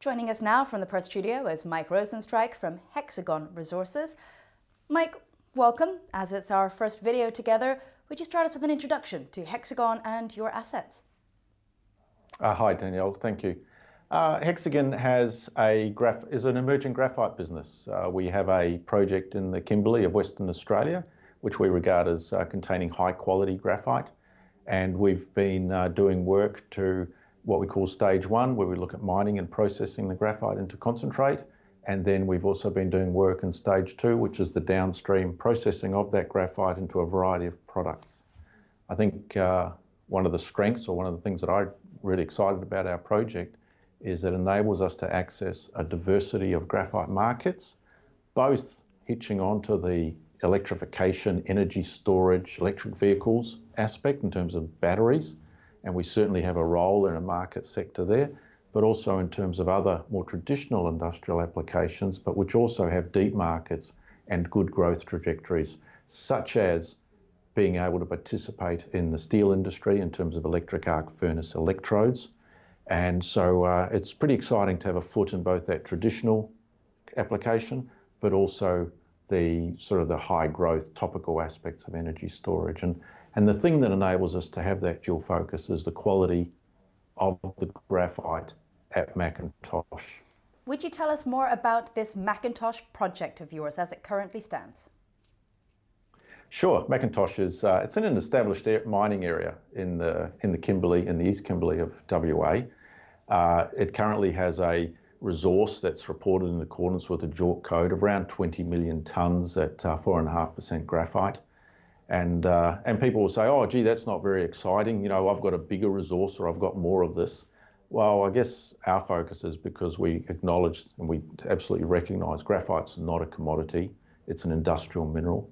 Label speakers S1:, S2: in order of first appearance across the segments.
S1: Joining us now from the Perth studio is Mike Rosenstrike from Hexagon Resources. Mike, welcome. As it's our first video together, would you start us with an introduction to Hexagon and your assets?
S2: Hi Danielle, thank you. Hexagon is an emerging graphite business. We have a project in the Kimberley of Western Australia, which we regard as containing high quality graphite. And we've been doing work to what we call stage one, where we look at mining and processing the graphite into concentrate. And then we've also been doing work in stage two, which is the downstream processing of that graphite into a variety of products. I think one of the strengths, or one of the things that I'm really excited about our project, is that it enables us to access a diversity of graphite markets, both hitching onto the electrification, energy storage, electric vehicles aspect in terms of batteries, and we certainly have a role in a market sector there, but also in terms of other more traditional industrial applications, but which also have deep markets and good growth trajectories, such as being able to participate in the steel industry in terms of electric arc furnace electrodes. And so it's pretty exciting to have a foot in both that traditional application, but also the sort of the high growth topical aspects of energy storage. And the thing that enables us to have that dual focus is the quality of the graphite at Macintosh.
S1: Would you tell us more about this Macintosh project of yours as it currently stands?
S2: Sure. Macintosh is it's an established mining area in the Kimberley, in the East Kimberley of WA. It currently has a resource that's reported in accordance with the JORC code of around 20 million tonnes at 4.5% graphite. And people will say, oh, gee, that's not very exciting. You know, I've got a bigger resource, or I've got more of this. Well, I guess our focus is because we acknowledge and we absolutely recognise graphite's not a commodity. It's an industrial mineral.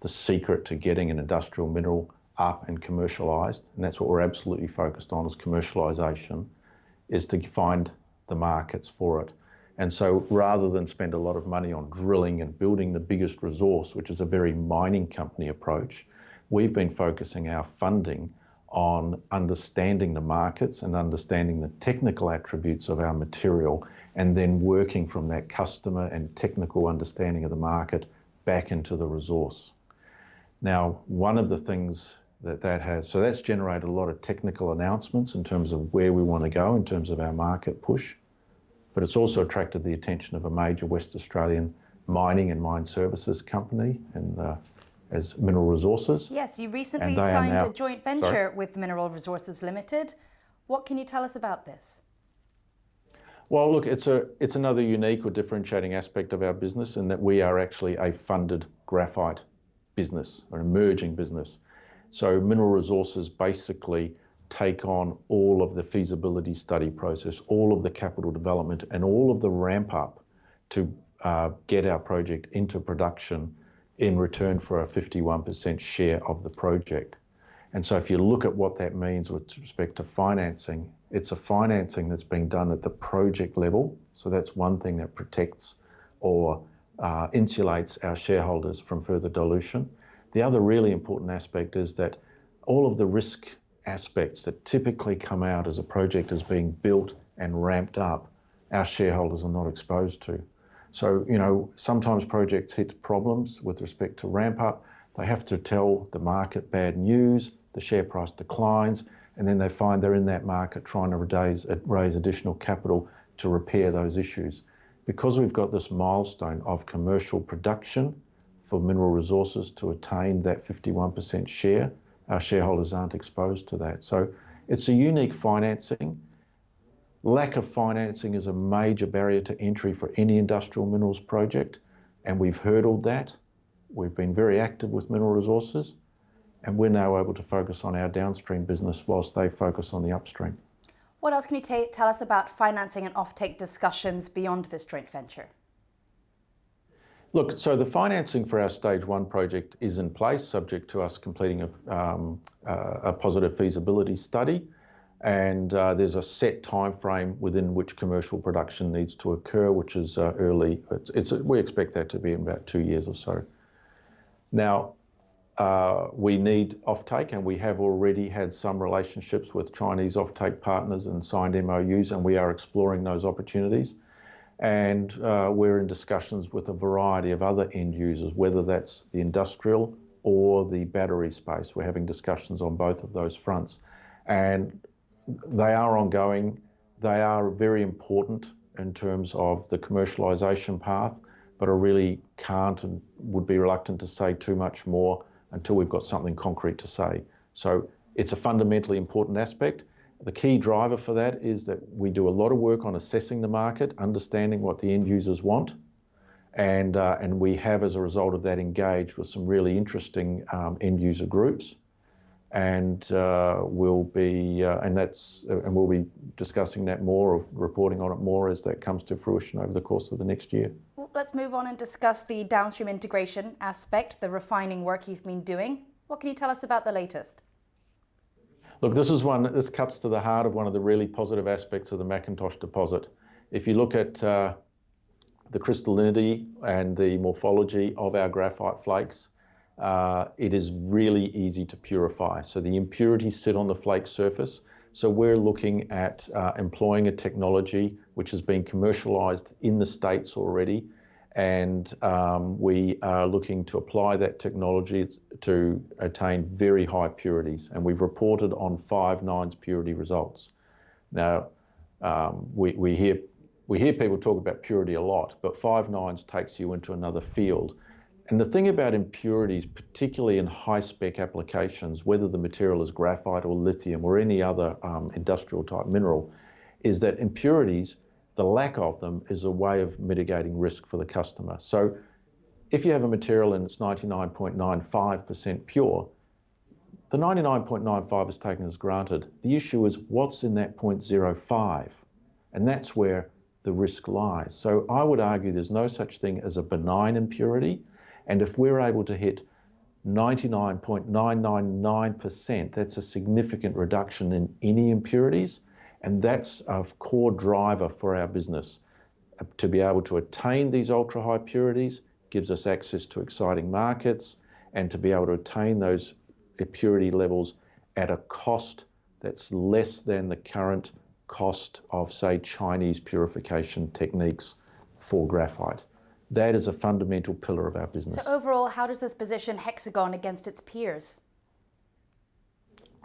S2: The secret to getting an industrial mineral up and commercialised, and that's what we're absolutely focused on, is commercialisation, is to find the markets for it. And so rather than spend a lot of money on drilling and building the biggest resource, which is a very mining company approach, we've been focusing our funding on understanding the markets and understanding the technical attributes of our material, and then working from that customer and technical understanding of the market back into the resource. Now, one of the things that has, so that's generated a lot of technical announcements in terms of where we want to go in terms of our market push, but it's also attracted the attention of a major West Australian mining and mine services company as Mineral Resources.
S1: Yes, you recently signed a joint venture with Mineral Resources Limited. What can you tell us about this?
S2: Well, look, it's another unique or differentiating aspect of our business, in that we are actually a funded graphite business, or emerging business. So Mineral Resources basically take on all of the feasibility study process, all of the capital development, and all of the ramp up to get our project into production in return for a 51% share of the project. And so if you look at what that means with respect to financing, it's a financing that's being done at the project level. So that's one thing that protects or insulates our shareholders from further dilution. The other really important aspect is that all of the risk aspects that typically come out as a project is being built and ramped up, our shareholders are not exposed to. So, you know, sometimes projects hit problems with respect to ramp up. They have to tell the market bad news, the share price declines, and then they find they're in that market trying to raise additional capital to repair those issues. Because we've got this milestone of commercial production for Mineral Resources to attain that 51% share, our shareholders aren't exposed to that. So it's a unique financing. Lack of financing is a major barrier to entry for any industrial minerals project, and we've hurdled that. We've been very active with Mineral Resources, and we're now able to focus on our downstream business whilst they focus on the upstream.
S1: What else can you tell us about financing and offtake discussions beyond this joint venture?
S2: Look, so the financing for our stage one project is in place, subject to us completing a positive feasibility study. And there's a set time frame within which commercial production needs to occur, which is early. We expect that to be in about 2 years or so. Now, we need offtake, and we have already had some relationships with Chinese offtake partners and signed MOUs, and we are exploring those opportunities. And we're in discussions with a variety of other end users, whether that's the industrial or the battery space. We're having discussions on both of those fronts. And they are ongoing. They are very important in terms of the commercialisation path, but I really can't and would be reluctant to say too much more until we've got something concrete to say. So it's a fundamentally important aspect. The key driver for that is that we do a lot of work on assessing the market, understanding what the end users want, and we have, as a result of that, engaged with some really interesting end user groups, and we'll be discussing that more, or reporting on it more as that comes to fruition over the course of the next year.
S1: Well, let's move on and discuss the downstream integration aspect, the refining work you've been doing. What can you tell us about the latest?
S2: Look, this cuts to the heart of one of the really positive aspects of the Macintosh deposit. If you look at the crystallinity and the morphology of our graphite flakes, it is really easy to purify. So the impurities sit on the flake surface. So we're looking at employing a technology which has been commercialized in the States already, and we are looking to apply that technology to attain very high purities, and we've reported on 5 nines purity results. Now, we hear people talk about purity a lot, but 5 nines takes you into another field. And the thing about impurities, particularly in high-spec applications, whether the material is graphite or lithium or any other industrial type mineral, is that impurities, the lack of them, is a way of mitigating risk for the customer. So if you have a material and it's 99.95% pure, the 99.95 is taken as granted. The issue is what's in that 0.05, and that's where the risk lies. So I would argue there's no such thing as a benign impurity, and if we're able to hit 99.999%, that's a significant reduction in any impurities. And that's a core driver for our business. To be able to attain these ultra high purities gives us access to exciting markets, and to be able to attain those purity levels at a cost that's less than the current cost of, say, Chinese purification techniques for graphite. That is a fundamental pillar of our business.
S1: So overall, how does this position Hexagon against its peers?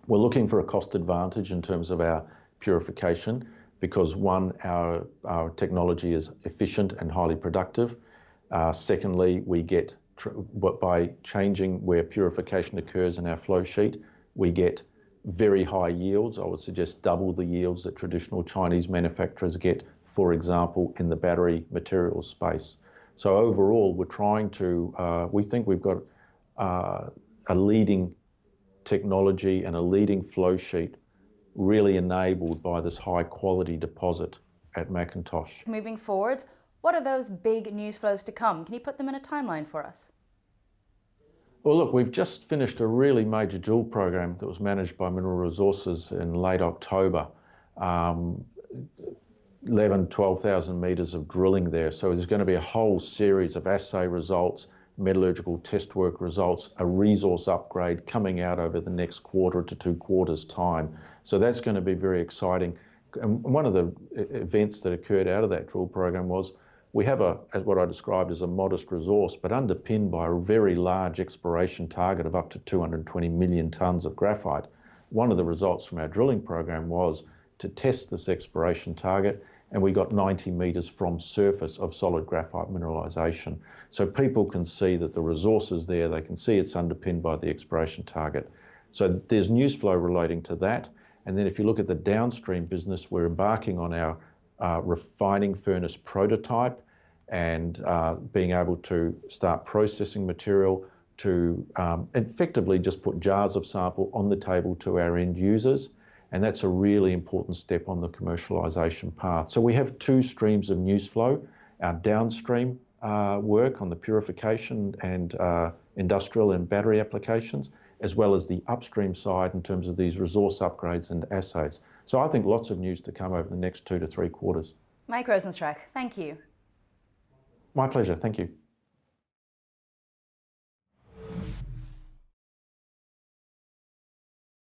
S2: We're looking for a cost advantage in terms of our purification, because one, our technology is efficient and highly productive. Secondly, we get, by changing where purification occurs in our flow sheet, we get very high yields. I would suggest double the yields that traditional Chinese manufacturers get, for example, in the battery materials space. So overall, we're trying to, we think we've got a leading technology and a leading flow sheet, really enabled by this high quality deposit at Macintosh.
S1: Moving forwards, what are those big news flows to come? Can you put them in a timeline for us?
S2: Well, look, we've just finished a really major drill program that was managed by Mineral Resources in late October. 12,000 metres of drilling there. So there's going to be a whole series of assay results, metallurgical test work results, a resource upgrade coming out over the next quarter to 2 quarters' time. So that's going to be very exciting. And one of the events that occurred out of that drill program was we have as what I described as a modest resource, but underpinned by a very large exploration target of up to 220 million tonnes of graphite. One of the results from our drilling program was to test this exploration target, and we got 90 metres from surface of solid graphite mineralisation. So people can see that the resource is there, they can see it's underpinned by the exploration target. So there's news flow relating to that. And then if you look at the downstream business, we're embarking on our refining furnace prototype, and being able to start processing material to effectively just put jars of sample on the table to our end users. And that's a really important step on the commercialisation path. So we have 2 streams of news flow: our downstream work on the purification and industrial and battery applications, as well as the upstream side in terms of these resource upgrades and assays. So I think lots of news to come over the next 2 to 3 quarters.
S1: Mike Rosenstrach, thank you.
S2: My pleasure, thank you.